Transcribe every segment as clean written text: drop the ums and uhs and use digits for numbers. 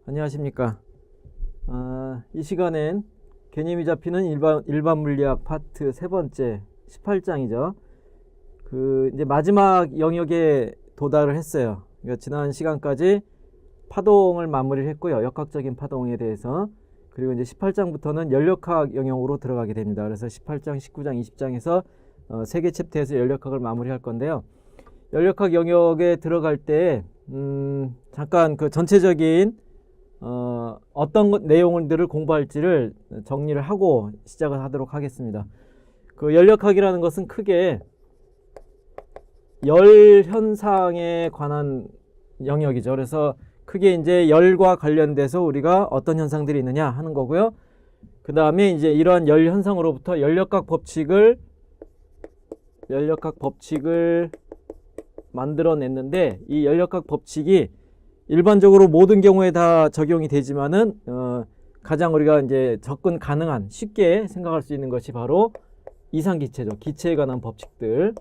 안녕하십니까. 이 시간엔 개념이 잡히는 일반 물리학 파트 세 번째 18장이죠. 이제 마지막 영역에 도달을 했어요. 그러니까 지난 시간까지 파동을 마무리를 했고요. 역학적인 파동에 대해서. 그리고 이제 18장부터는 연력학 영역으로 들어가게 됩니다. 그래서 18장, 19장, 20장에서 세 개 챕터에서 연력학을 마무리할 건데요. 연력학 영역에 들어갈 때 잠깐 그 전체적인 어떤 내용들을 공부할지를 정리를 하고 시작을 하도록 하겠습니다. 그 연력학이라는 것은 크게 열 현상에 관한 영역이죠. 그래서 크게 이제 열과 관련돼서 우리가 어떤 현상들이 있느냐 하는 거고요. 그 다음에 이제 이러한 열 현상으로부터 연력학 법칙을 만들어냈는데, 이 연력학 법칙이 일반적으로 모든 경우에 다 적용이 되지만은 가장 우리가 이제 접근 가능한, 쉽게 생각할 수 있는 것이 바로 이상기체죠. 기체에 관한 법칙들.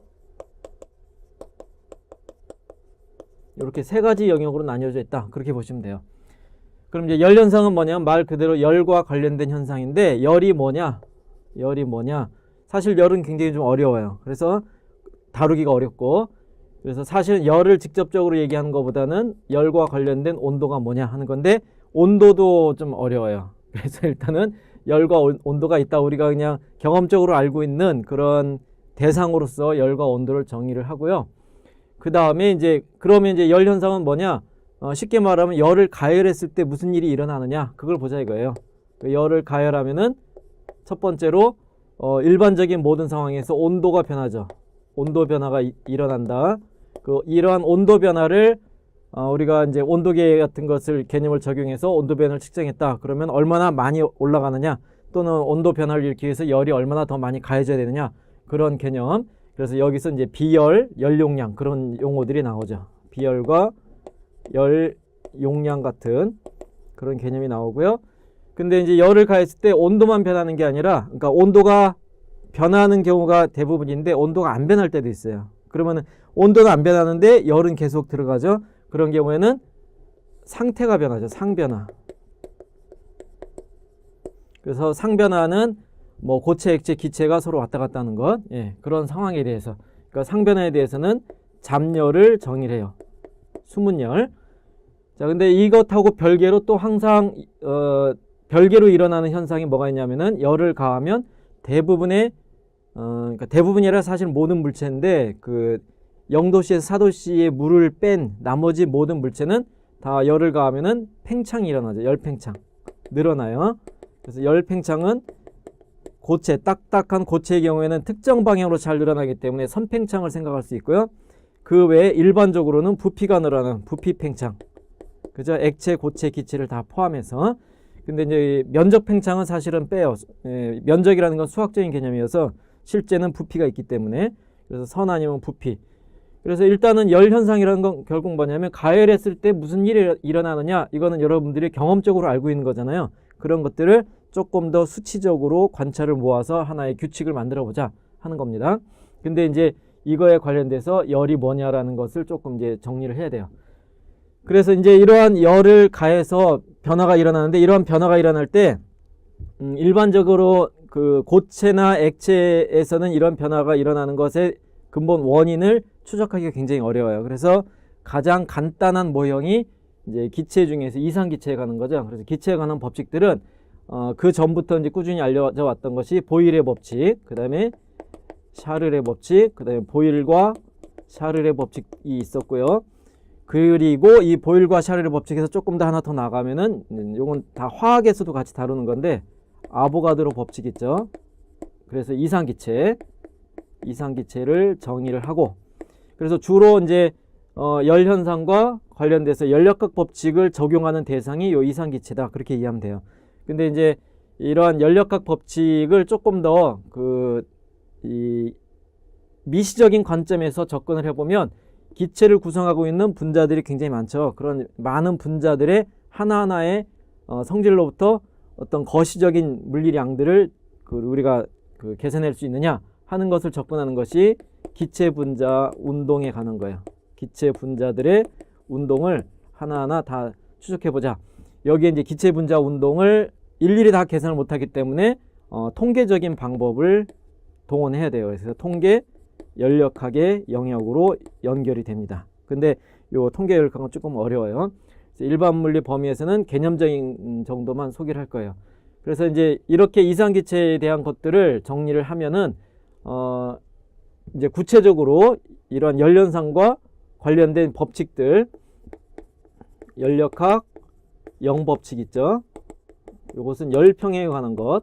이렇게 세 가지 영역으로 나뉘어져 있다. 그렇게 보시면 돼요. 그럼 이제 열 현상은 뭐냐? 말 그대로 열과 관련된 현상인데, 열이 뭐냐? 사실 열은 굉장히 좀 어려워요. 그래서 다루기가 어렵고, 그래서 사실 열을 직접적으로 얘기하는 것보다는 열과 관련된 온도가 뭐냐 하는 건데, 온도도 좀 어려워요. 그래서 일단은 열과 온도가 있다. 우리가 그냥 경험적으로 알고 있는 그런 대상으로서 열과 온도를 정의를 하고요. 그 다음에 이제 그러면 이제 열 현상은 뭐냐? 쉽게 말하면 열을 가열했을 때 무슨 일이 일어나느냐? 그걸 보자 이거예요. 열을 가열하면은 첫 번째로 일반적인 모든 상황에서 온도가 변하죠. 온도 변화가 일어난다. 이러한 온도 변화를 우리가 이제 온도계 같은 것을 개념을 적용해서 온도 변화를 측정했다. 그러면 얼마나 많이 올라가느냐, 또는 온도 변화를 일으키기 위해서 열이 얼마나 더 많이 가해져야 되느냐, 그런 개념. 그래서 여기서 이제 비열, 열 용량, 그런 용어들이 나오죠. 비열과 열 용량 같은 그런 개념이 나오고요. 근데 이제 열을 가했을 때 온도만 변하는 게 아니라, 그러니까 온도가 변하는 경우가 대부분인데 온도가 안 변할 때도 있어요. 그러면 온도는 안 변하는데 열은 계속 들어가죠. 그런 경우에는 상태가 변하죠. 상변화. 그래서 상변화는 뭐 고체, 액체, 기체가 서로 왔다 갔다 하는 것, 그런 상황에 대해서, 그러니까 상변화에 대해서는 잠열을 정의를 해요. 수문열. 자, 근데 이것하고 별개로 또 항상 별개로 일어나는 현상이 뭐가 있냐면은, 열을 가하면 대부분의 그러니까 대부분이 아니라 사실 모든 물체인데, 그 0도씨에서 4도씨의 물을 뺀 나머지 모든 물체는 다 열을 가하면은 팽창이 일어나죠. 열팽창 늘어나요. 그래서 열팽창은 고체, 딱딱한 고체의 경우에는 특정 방향으로 잘 늘어나기 때문에 선팽창을 생각할 수 있고요. 그 외에 일반적으로는 부피가 늘어나는 부피팽창, 그죠? 액체, 고체, 기체를 다 포함해서. 근데 이제 면적 팽창은 사실은 빼요. 면적이라는 건 수학적인 개념이어서 실제는 부피가 있기 때문에. 그래서 선 아니면 부피. 그래서 일단은 열 현상이라는 건 결국 뭐냐면, 가열했을 때 무슨 일이 일어나느냐, 이거는 여러분들이 경험적으로 알고 있는 거잖아요. 그런 것들을 조금 더 수치적으로 관찰을 모아서 하나의 규칙을 만들어 보자 하는 겁니다. 근데 이제 이거에 관련돼서 열이 뭐냐라는 것을 조금 이제 정리를 해야 돼요. 그래서 이제 이러한 열을 가해서 변화가 일어나는데, 이러한 변화가 일어날 때 일반적으로 그 고체나 액체에서는 이런 변화가 일어나는 것의 근본 원인을 추적하기가 굉장히 어려워요. 그래서 가장 간단한 모형이 이제 기체 중에서 이상기체에 가는 거죠. 그래서 기체에 관한 법칙들은 그 전부터 이제 꾸준히 알려져 왔던 것이 보일의 법칙, 그 다음에 샤를의 법칙, 그 다음에 보일과 샤를의 법칙이 있었고요. 그리고 이 보일과 샤를의 법칙에서 조금 더 하나 더 나가면은, 요건 다 화학에서도 같이 다루는 건데, 아보가드로 법칙 있죠. 그래서 이상기체를 정의를 하고, 그래서 주로 이제 열 현상과 관련돼서 연력학 법칙을 적용하는 대상이 요 이상기체다, 그렇게 이해하면 돼요. 근데 이제 이러한 연력학 법칙을 조금 더 이 미시적인 관점에서 접근을 해보면, 기체를 구성하고 있는 분자들이 굉장히 많죠. 그런 많은 분자들의 하나하나의 성질로부터 어떤 거시적인 물리량들을 우리가 계산할 수 있느냐 하는 것을 접근하는 것이 기체 분자 운동에 가는 거예요. 기체 분자들의 운동을 하나하나 다 추적해보자. 여기에 이제 기체 분자 운동을 일일이 다 계산을 못하기 때문에 통계적인 방법을 동원해야 돼요. 그래서 통계 연력학의 영역으로 연결이 됩니다. 근데 요 통계 연력학은 조금 어려워요. 일반 물리 범위에서는 개념적인 정도만 소개를 할 거예요. 그래서 이제 이렇게 이상기체에 대한 것들을 정리를 하면은 이제 구체적으로 이런 열연상과 관련된 법칙들, 연력학 영법칙 있죠. 이것은 열평에 관한 것,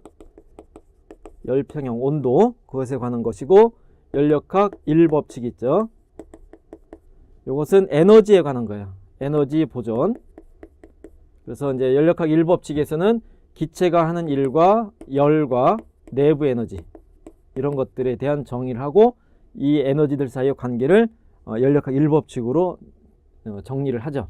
열평형 온도 그것에 관한 것이고, 연력학 1법칙 있죠. 이것은 에너지에 관한 거예요. 에너지 보존. 그래서 이제 연력학 1법칙에서는 기체가 하는 일과 열과 내부 에너지 이런 것들에 대한 정의를 하고, 이 에너지들 사이의 관계를 연력학 1법칙으로 정리를 하죠.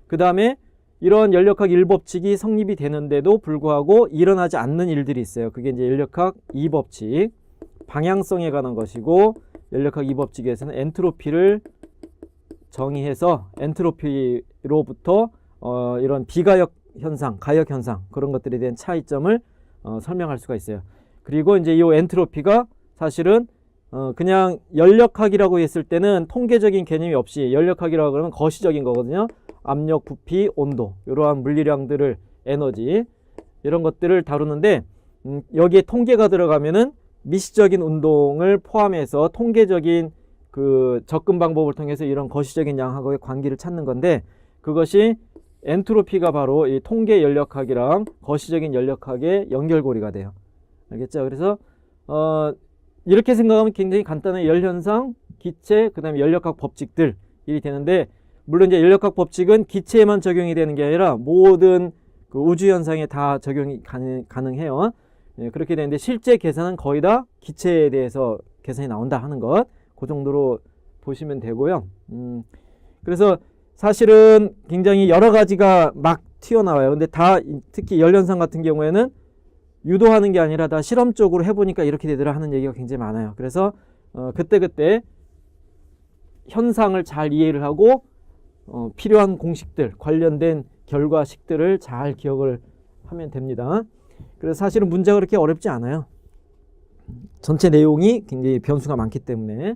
그 다음에 이런 연력학 1법칙이 성립이 되는데도 불구하고 일어나지 않는 일들이 있어요. 그게 이제 연력학 2법칙, 방향성에 관한 것이고, 연력학 2법칙에서는 엔트로피를 정의해서 엔트로피로부터 이런 비가역 현상, 가역 현상 그런 것들에 대한 차이점을 설명할 수가 있어요. 그리고 이제 이 엔트로피가 사실은 그냥 연력학이라고 했을 때는 통계적인 개념이 없이, 연력학이라고 그러면 거시적인 거거든요. 압력, 부피, 온도 이러한 물리량들을, 에너지 이런 것들을 다루는데, 여기에 통계가 들어가면은 미시적인 운동을 포함해서 통계적인 그 접근 방법을 통해서 이런 거시적인 양하고의 관계를 찾는 건데, 그것이 엔트로피가 바로 이 통계 연력학이랑 거시적인 연력학의 연결고리가 돼요. 알겠죠? 그래서 이렇게 생각하면 굉장히 간단한 열현상, 기체, 그 다음에 연력학 법칙들이 되는데, 물론 이제 연력학 법칙은 기체에만 적용이 되는 게 아니라 모든 그 우주 현상에 다 적용이 가능해요. 예, 그렇게 되는데 실제 계산은 거의 다 기체에 대해서 계산이 나온다 하는 것, 그 정도로 보시면 되고요. 그래서 사실은 굉장히 여러 가지가 막 튀어나와요. 근데 다 특히 열현상 같은 경우에는 유도하는 게 아니라 다 실험적으로 해보니까 이렇게 되더라 하는 얘기가 굉장히 많아요. 그래서 그때그때 현상을 잘 이해를 하고 필요한 공식들, 관련된 결과식들을 잘 기억을 하면 됩니다. 그래서 사실은 문제가 그렇게 어렵지 않아요. 전체 내용이 굉장히 변수가 많기 때문에.